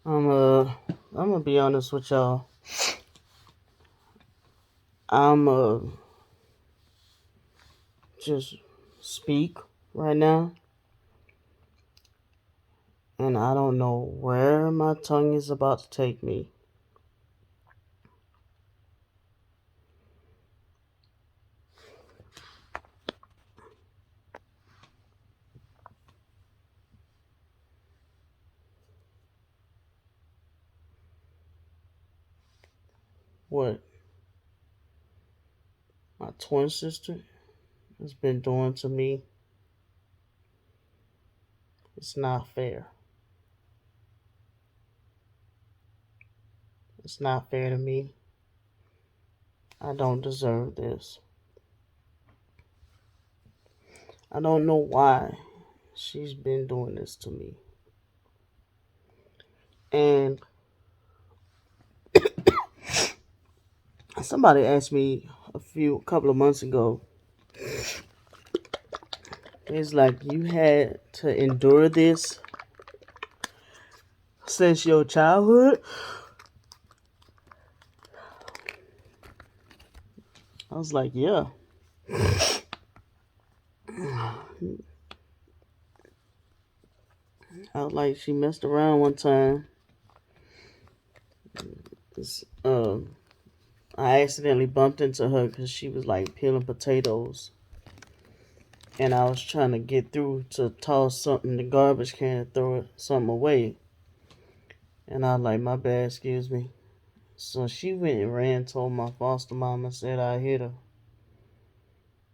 I'm I'm gonna be honest with y'all. I'm just speak right now, and I don't know where my tongue is about to take me. What my twin sister has been doing to me, it's not fair. It's not fair to me. I don't deserve this. I don't know why she's been doing this to me. And somebody asked me a couple of months ago, it's like you had to endure this since your childhood. I was like, yeah. I was like, she messed around one time. This, I accidentally bumped into her because she was like peeling potatoes, and I was trying to get through to toss something in the garbage can and throw something away. And I was like, my bad, excuse me. So she went and ran, told my foster mom, and said I hit her.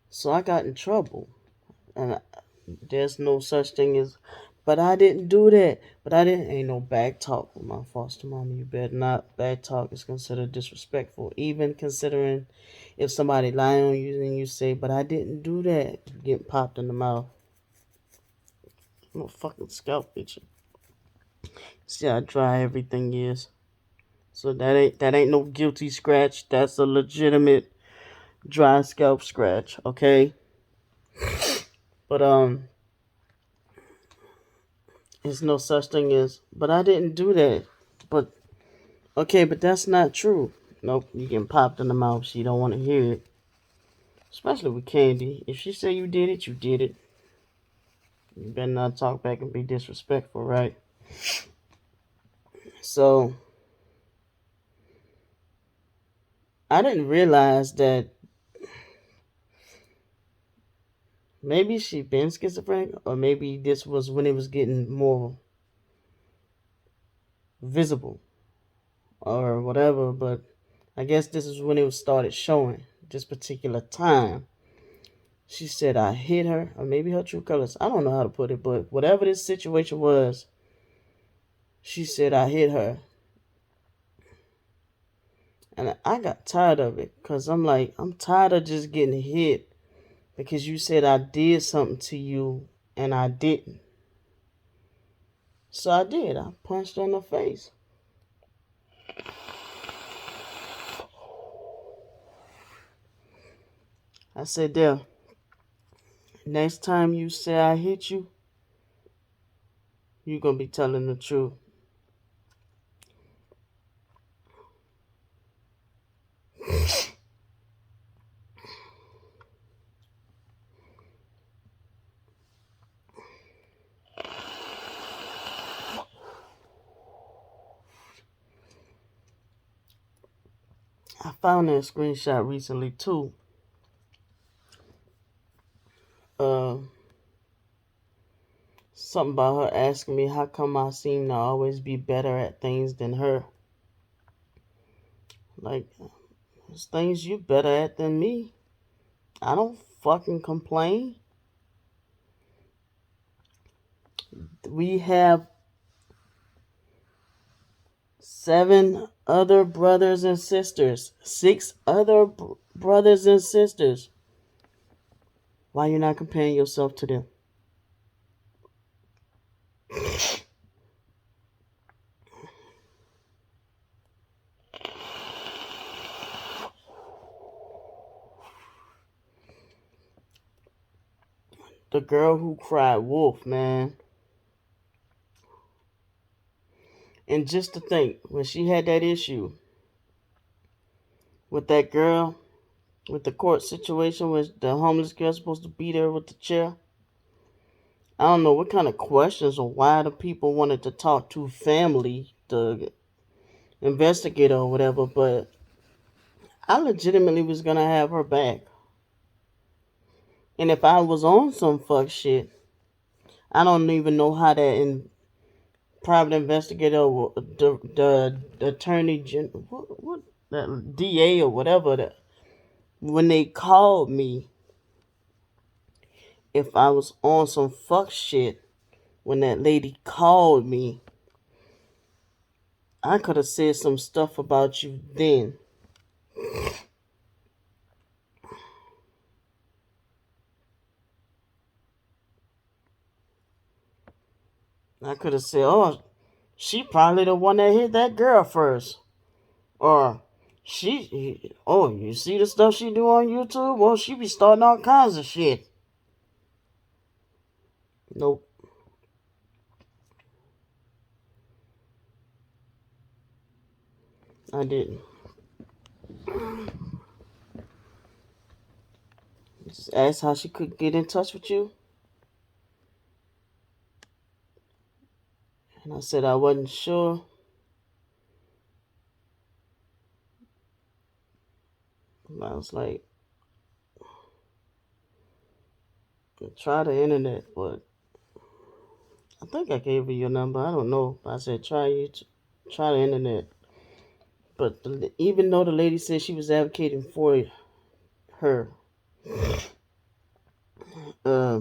So I got in trouble. And there's no such thing as, but I didn't do that. But I didn't, ain't no back talk with my foster mom. You better not. Back talk is considered disrespectful. Even considering if somebody lying on you and you say, but I didn't do that, you get popped in the mouth. No fucking scalp itching. See how dry everything is. So that ain't no guilty scratch. That's a legitimate dry scalp scratch, okay? But there's no such thing as, but I didn't do that. But okay, but that's not true. Nope, you getting popped in the mouth. She don't want to hear it. Especially with Candy. If she say you did it, you did it. You better not talk back and be disrespectful, right? So I didn't realize that maybe she been schizophrenic, or maybe this was when it was getting more visible or whatever. But I guess this is when it was started showing. This particular time, she said I hit her, or maybe her true colors. I don't know how to put it, but whatever this situation was, she said I hit her. And I got tired of it because I'm like, I'm tired of just getting hit because you said I did something to you and I didn't. So I did. I punched her in the face. I said, there, next time you say I hit you, you're going to be telling the truth. I found that screenshot recently too. Uh, Something about her asking me how come I seem to always be better at things than her. Like, there's things you better at than me. I don't fucking complain. We have 7 other brothers and sisters. 6 other brothers and sisters. Why you not comparing yourself to them? The girl who cried wolf, man. And just to think, when she had that issue with that girl, with the court situation where the homeless girl supposed to beat her with the chair, I don't know what kind of questions or why the people wanted to talk to family, the investigator or whatever, but I legitimately was gonna have her back. And if I was on some fuck shit, I don't even know how that private investigator or the attorney general, what the DA or whatever, when they called me, if I was on some fuck shit, when that lady called me, I could have said some stuff about you then. I could have said, oh, she probably the one that hit that girl first. Or oh, you see the stuff she do on YouTube? Well, she be starting all kinds of shit. Nope. I didn't. Just asked how she could get in touch with you. And I said I wasn't sure. And I was like, try the internet, but I think I gave her your number. I don't know. I said try the internet. But even though the lady said she was advocating for her, uh,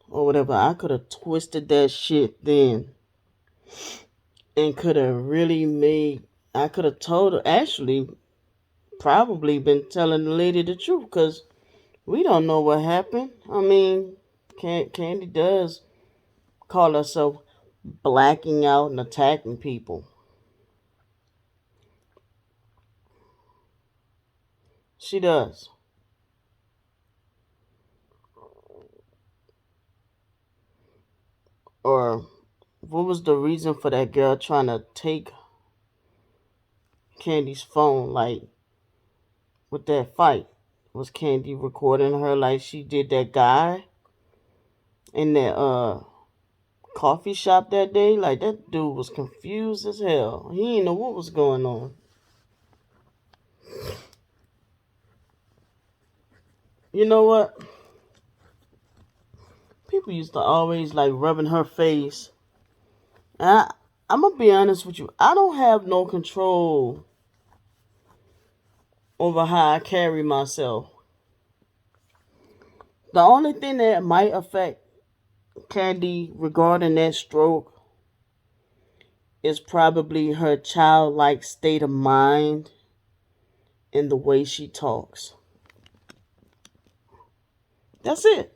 or whatever, I could have twisted that shit then, and could have really made. I could have told her, actually, probably been telling the lady the truth, because we don't know what happened. I mean, Candy does call herself blacking out and attacking people. She does. Or what was the reason for that girl trying to take Candy's phone, like with that fight? Was Candy recording her like she did that guy in that coffee shop that day? Like, that dude was confused as hell. He didn't know what was going on. You know what? People used to always like rubbing her face. And I'm gonna be honest with you. I don't have no control over how I carry myself. The only thing that might affect Candy regarding that stroke is probably her childlike state of mind and the way she talks. That's it.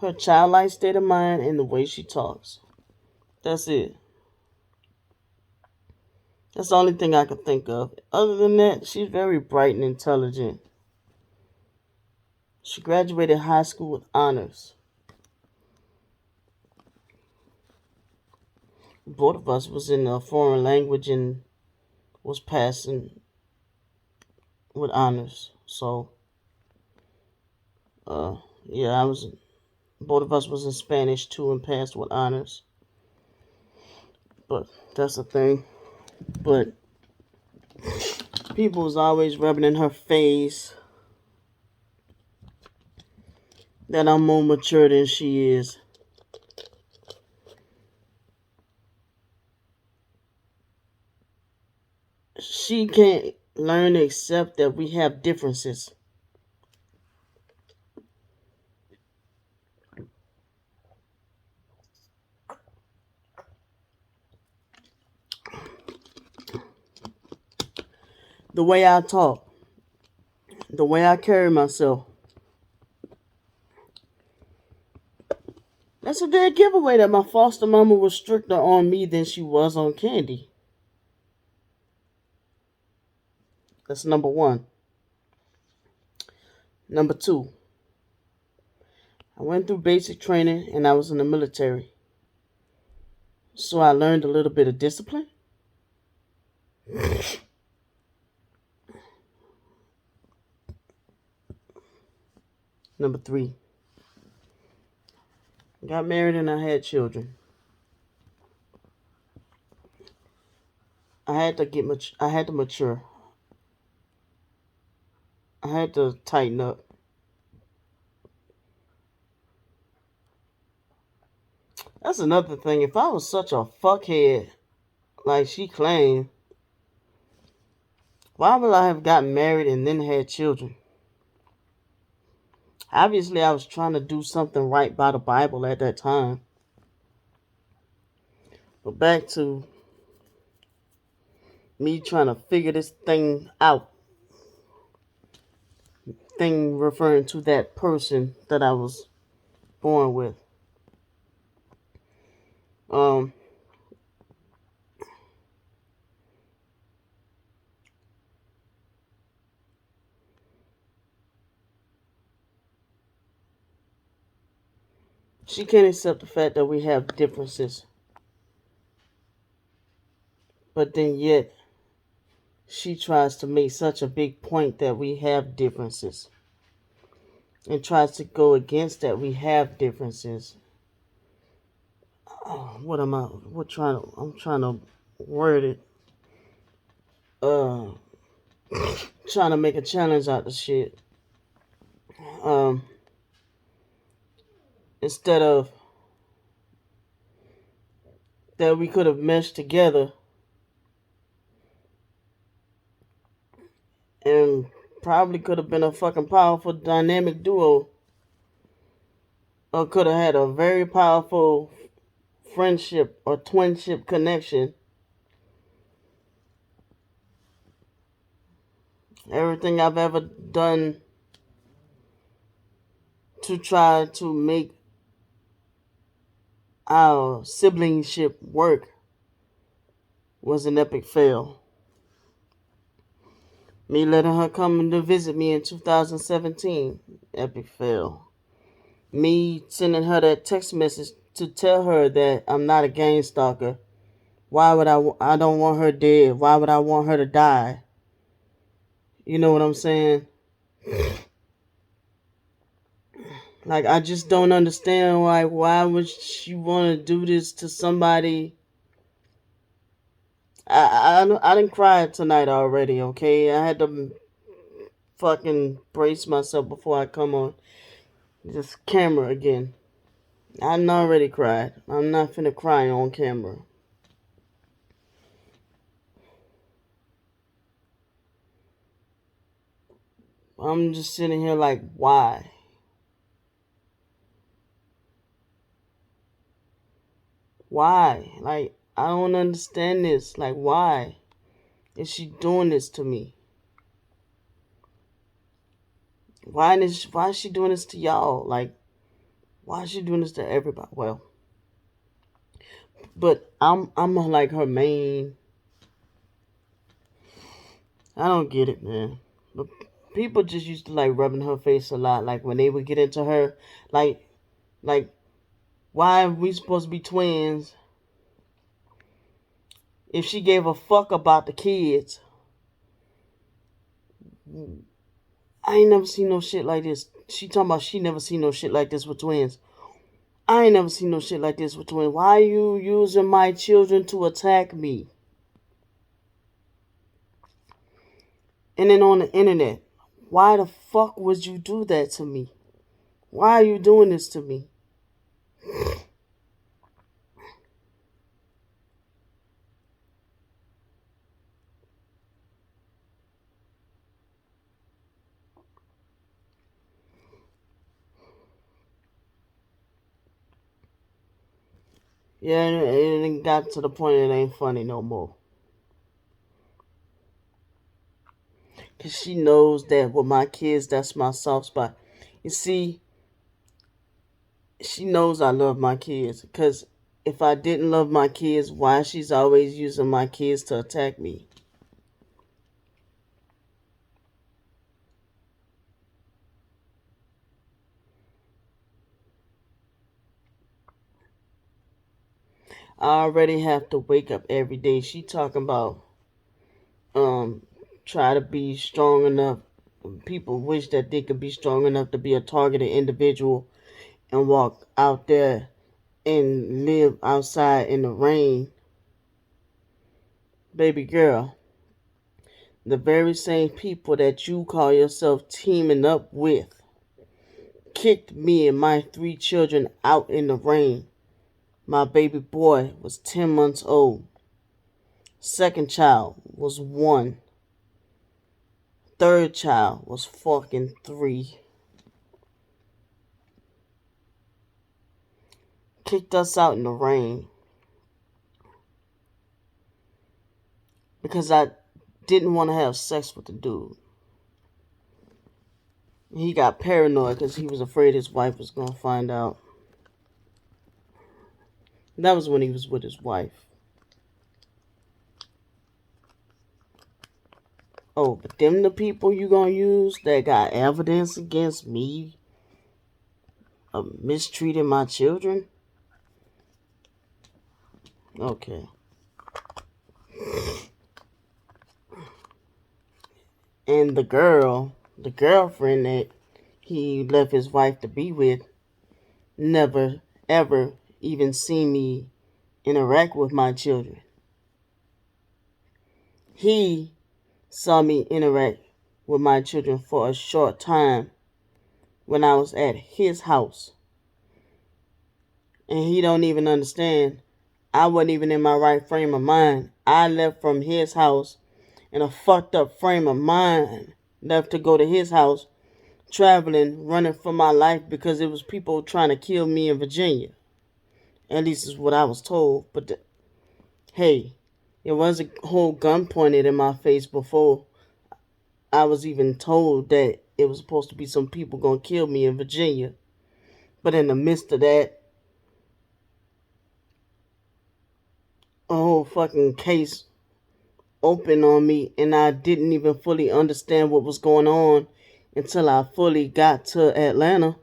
Her childlike state of mind and the way she talks. That's it. That's the only thing I can think of. Other than that, she's very bright and intelligent. She graduated high school with honors. Both of us was in a foreign language and was passing with honors. So, yeah, I was. Both of us was in Spanish too and passed with honors. But that's the thing. But people was always rubbing in her face that I'm more mature than she is. She can't learn to accept that we have differences. The way I talk, the way I carry myself. That's a dead giveaway that my foster mama was stricter on me than she was on Candy. That's number one. Number two, I went through basic training and I was in the military. So I learned a little bit of discipline. Number 3, got married and I had children. I had to I had to mature. I had to tighten up. That's another thing. If I was such a fuckhead like she claimed, why would I have gotten married and then had children? Obviously, I was trying to do something right by the Bible at that time. But back to me trying to figure this thing out. Thing referring to that person that I was born with. Um, she can't accept the fact that we have differences. But then yet, she tries to make such a big point that we have differences. And tries to go against that we have differences. Oh, I'm trying to word it. Uh, Trying to make a challenge out of shit. Um, Instead of that we could have meshed together and probably could have been a fucking powerful dynamic duo, or could have had a very powerful friendship or twinship connection. Everything I've ever done to try to make our siblingship work was an epic fail. Me letting her come to visit me in 2017, epic fail. Me sending her that text message to tell her that I'm not a gang stalker. Why would I don't want her dead. Why would I want her to die? You know what I'm saying? Like, I just don't understand why would she want to do this to somebody. I didn't cry tonight already, okay? I had to fucking brace myself before I come on this camera again. I done already cried. I'm not finna cry on camera. I'm just sitting here like, why? Why? Like, I don't understand this. Like, why is she doing this to me? Why is she doing this to y'all? Like, why is she doing this to everybody? Well, but I'm like her main. I don't get it, man. But people just used to like rubbing her face a lot. Like when they would get into her, like like why are we supposed to be twins? If she gave a fuck about the kids, I ain't never seen no shit like this. She talking about she never seen no shit like this with twins. I ain't never seen no shit like this with twins. Why are you using my children to attack me? And then on the internet, why the fuck would you do that to me? Why are you doing this to me? Yeah, it got to the point it ain't funny no more. Because she knows that with my kids, that's my soft spot. You see, she knows I love my kids. Because if I didn't love my kids, why she's always using my kids to attack me? I already have to wake up every day. She talking about um try to be strong enough. People wish that they could be strong enough to be a targeted individual and walk out there and live outside in the rain. Baby girl, the very same people that you call yourself teaming up with kicked me and my 3 children out in the rain. My baby boy was 10 months old. Second child was 1. Third child was fucking 3. Kicked us out in the rain because I didn't want to have sex with the dude. He got paranoid because he was afraid his wife was going to find out. That was when he was with his wife. Oh, but them the people you gonna use that got evidence against me of mistreating my children? Okay. And the girlfriend that he left his wife to be with, never ever even seen me interact with my children. He saw me interact with my children for a short time when I was at his house. And he don't even understand. I wasn't even in my right frame of mind. I left from his house in a fucked up frame of mind. Left to go to his house, traveling, running for my life because it was people trying to kill me in Virginia. At least is what I was told. But hey, it was a whole gun pointed in my face before I was even told that it was supposed to be some people gonna kill me in Virginia. But in the midst of that, a whole fucking case opened on me, and I didn't even fully understand what was going on until I fully got to Atlanta.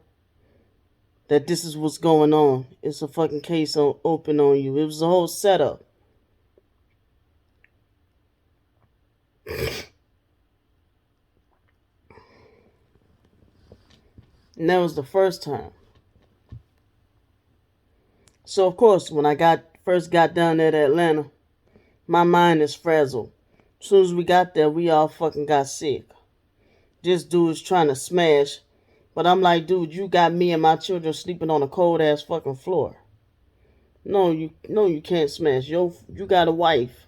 That this is what's going on. It's a fucking case open on you. It was a whole setup. And that was the first time. So of course, when I first got down there to Atlanta, my mind is frazzled. As soon as we got there, we all fucking got sick. This dude is trying to smash, but I'm like, dude, you got me and my children sleeping on a cold ass fucking floor. No, you can't smash. You got a wife.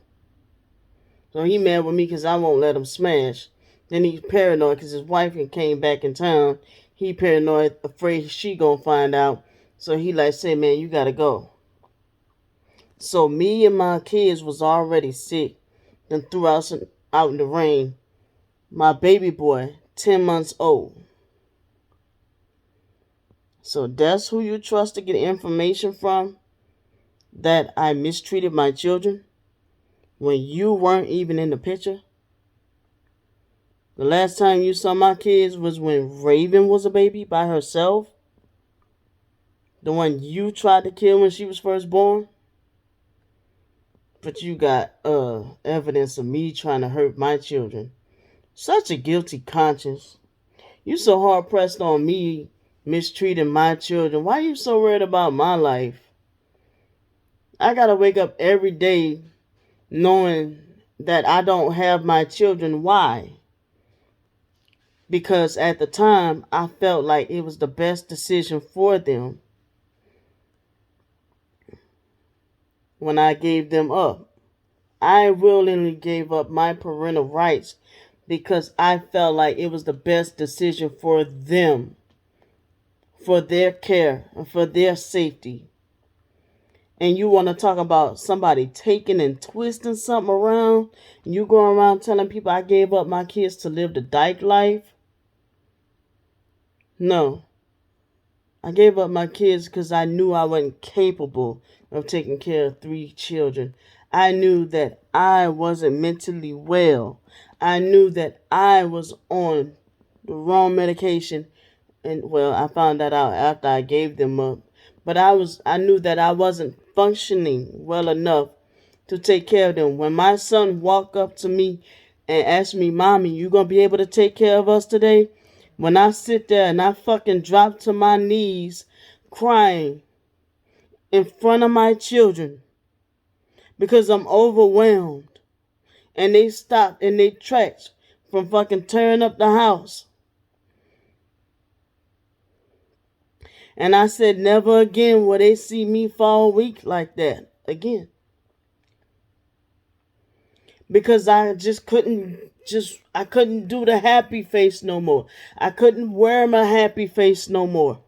So he mad with me because I won't let him smash. Then he's paranoid because his wife came back in town. He paranoid, afraid she gonna find out. So he like say, man, you gotta go. So me and my kids was already sick. Then threw us out in the rain. My baby boy, 10 months old. So that's who you trust to get information from? That I mistreated my children? When you weren't even in the picture? The last time you saw my kids was when Raven was a baby by herself? The one you tried to kill when she was first born? But you got evidence of me trying to hurt my children. Such a guilty conscience. You so hard pressed on me mistreating my children. Why you so worried about my life? I gotta wake up every day knowing that I don't have my children. Why? Because at the time I felt like it was the best decision for them when I gave them up. I willingly gave up my parental rights because I felt like it was the best decision for them, for their care, and for their safety. And you want to talk about somebody taking and twisting something around, and you go around telling people I gave up my kids to live the dyke life? No. I gave up my kids because I knew I wasn't capable of taking care of 3 children. I knew that I wasn't mentally well. I knew that I was on the wrong medication. And well, I found that out after I gave them up. But I knew that I wasn't functioning well enough to take care of them. When my son walked up to me and asked me, Mommy, you gonna be able to take care of us today? When I sit there and I fucking drop to my knees crying in front of my children because I'm overwhelmed, and they stopped in their tracks from fucking tearing up the house. And I said, never again will they see me fall weak like that again. Because I just I couldn't do the happy face no more. I couldn't wear my happy face no more.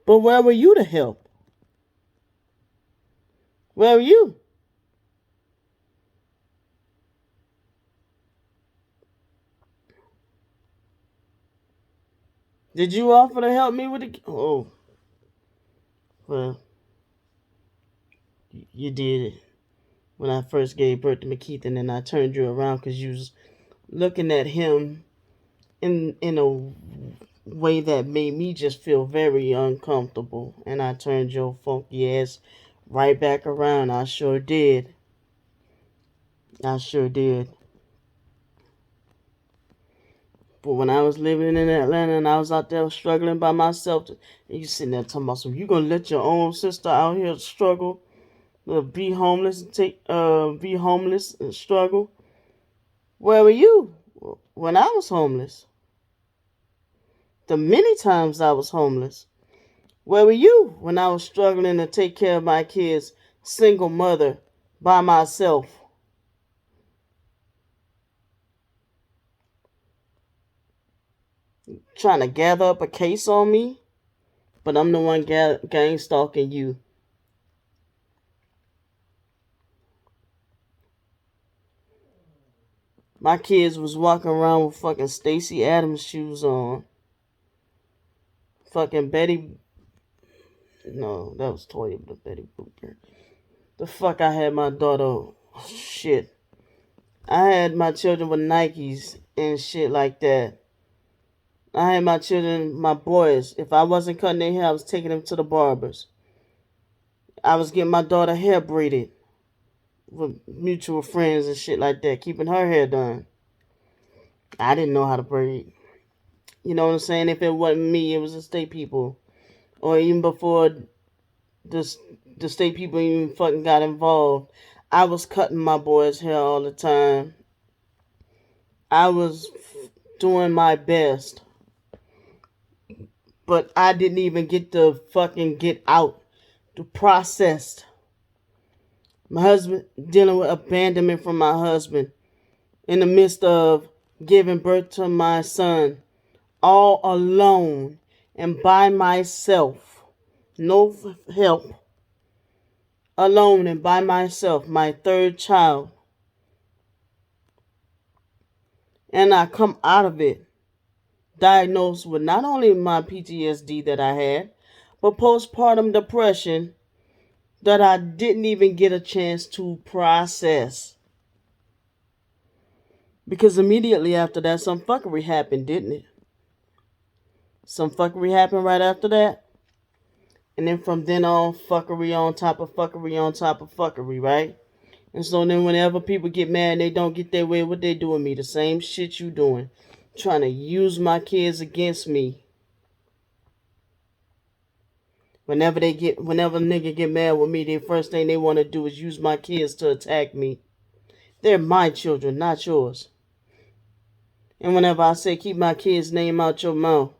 But where were you to help? Where were you? Did you offer to help me with it? Oh, well, you did it when I first gave birth to McKeith, and then I turned you around because you was looking at him in a way that made me just feel very uncomfortable, and I turned your funky ass right back around. I sure did. I sure did. But when I was living in Atlanta and I was out there struggling by myself, and you sitting there talking about, so you gonna let your own sister out here struggle, be homeless and be homeless and struggle? Where were you when I was homeless? The many times I was homeless. Where were you when I was struggling to take care of my kids, single mother, by myself? Trying to gather up a case on me, but I'm the one gang stalking you. My kids was walking around with fucking Stacey Adams shoes on. Fucking Betty. No, that was Toya, but Betty Booper. The fuck I had my daughter. Shit. I had my children with Nikes and shit like that. I had my children, my boys. If I wasn't cutting their hair, I was taking them to the barbers. I was getting my daughter hair braided with mutual friends and shit like that, keeping her hair done. I didn't know how to braid. You know what I'm saying? If it wasn't me, it was the state people. Or even before the state people even fucking got involved, I was cutting my boys' hair all the time. I was doing my best. But I didn't even get to fucking get out to process. My husband dealing with abandonment from my husband in the midst of giving birth to my son, all alone and by myself. No help. Alone and by myself, my third child. And I come out of it diagnosed with not only my PTSD that I had, but postpartum depression that I didn't even get a chance to process. Because immediately after that, some fuckery happened, didn't it? Some fuckery happened right after that. And then from then on, fuckery on top of fuckery on top of fuckery, right? And so then whenever people get mad and they don't get their way, what they do with me? The same shit you doing. Trying to use my kids against me. Whenever a nigga get mad with me, the first thing they want to do is use my kids to attack me. They're my children, not yours. And whenever I say keep my kids' name out your mouth,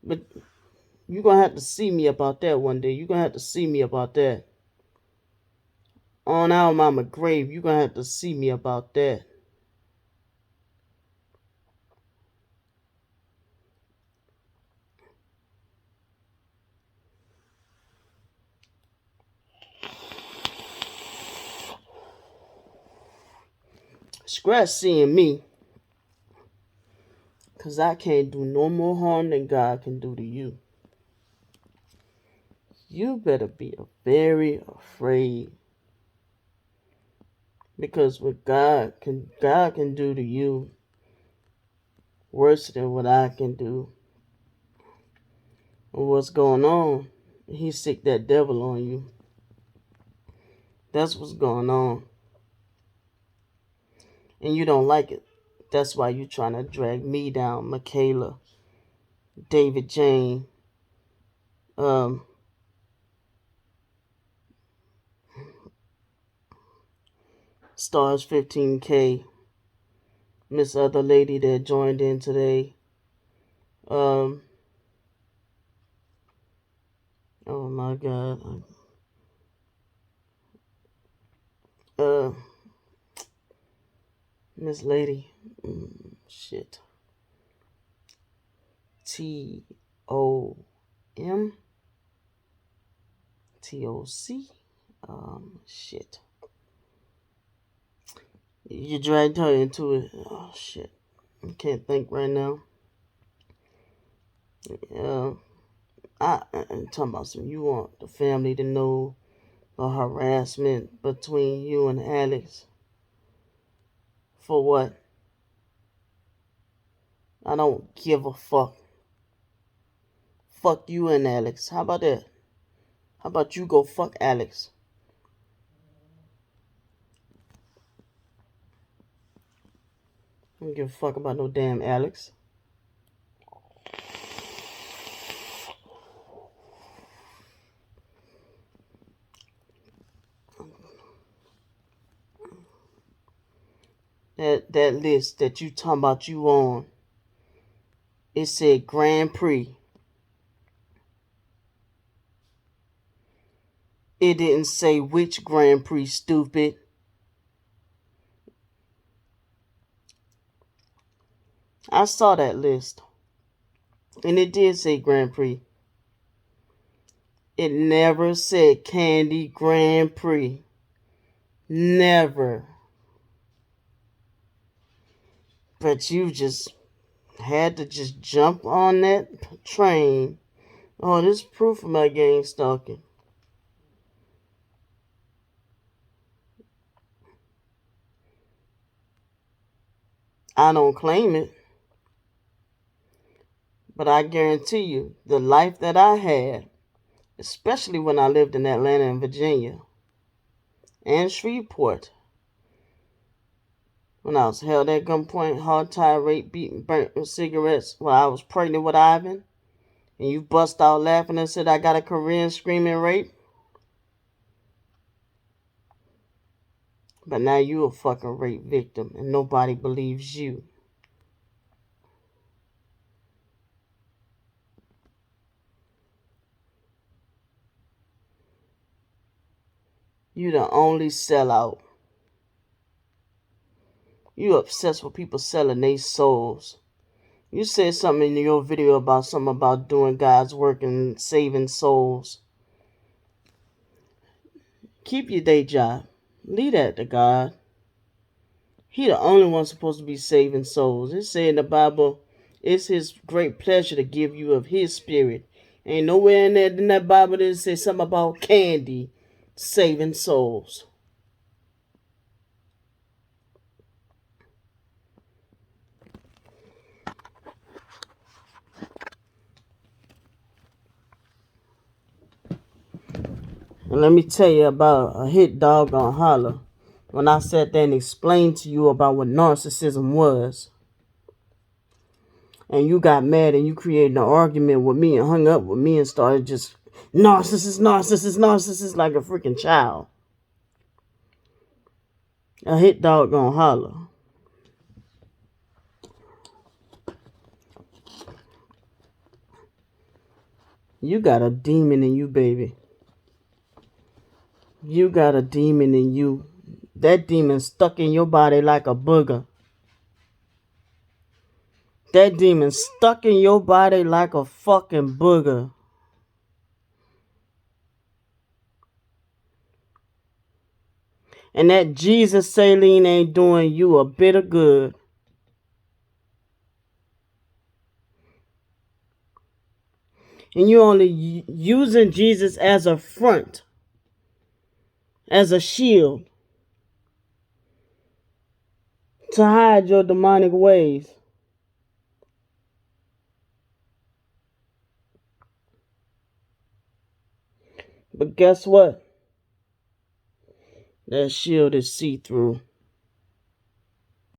but you're going to have to see me about that one day. You're going to have to see me about that. On our mama grave, you're going to have to see me about that. Scratch seeing me. Because I can't do no more harm than God can do to you. You better be very afraid. Because what God can do to you worse than what I can do. And what's going on He sick that devil on you. That's what's going on. And you don't like it. That's why you trying to drag me down, Michaela, David Jane, Stars 15K, Miss Other Lady that joined in today. Oh my God. Miss Lady. Shit. TOM. TOC. Shit. You dragged her into it. Oh, shit. I can't think right now. I'm talking about some. You want the family to know the harassment between you and Alex. For what? I don't give a fuck. Fuck you and Alex. How about that? How about you go fuck Alex? I don't give a fuck about no damn Alex. That list that you talking about you on, it said Grand Prix. It didn't say which Grand Prix, stupid. I saw that list. And it did say Grand Prix. It never said Candy Grand Prix. Never. But you just had to just jump on that train. Oh, this is proof of my gang stalking. I don't claim it. But I guarantee you, the life that I had, especially when I lived in Atlanta and Virginia, and Shreveport, when I was held at gunpoint, hog-tied, raped, beaten, burnt with cigarettes while I was pregnant with Ivan, and you bust out laughing and said I got a career in screaming rape. But now you a fucking rape victim and nobody believes you. You the only sellout. You obsessed with people selling their souls. You said something in your video about something about doing God's work and saving souls. Keep your day job. Leave that to God. He the only one supposed to be saving souls. It said in the Bible, it's his great pleasure to give you of his spirit. Ain't nowhere in that Bible that says something about Candy saving souls. And let me tell you about a hit dog on holler. When I sat there and explained to you about what narcissism was, and you got mad and you created an argument with me and hung up with me and started just narcissist like a freaking child. A hit dog gonna holler. You got a demon in you, baby. You got a demon in you. That demon stuck in your body like a booger. That demon stuck in your body like a fucking booger. And that Jesus saline ain't doing you a bit of good. And you only using Jesus as a front, as a shield, to hide your demonic ways. But guess what? That shield is see-through.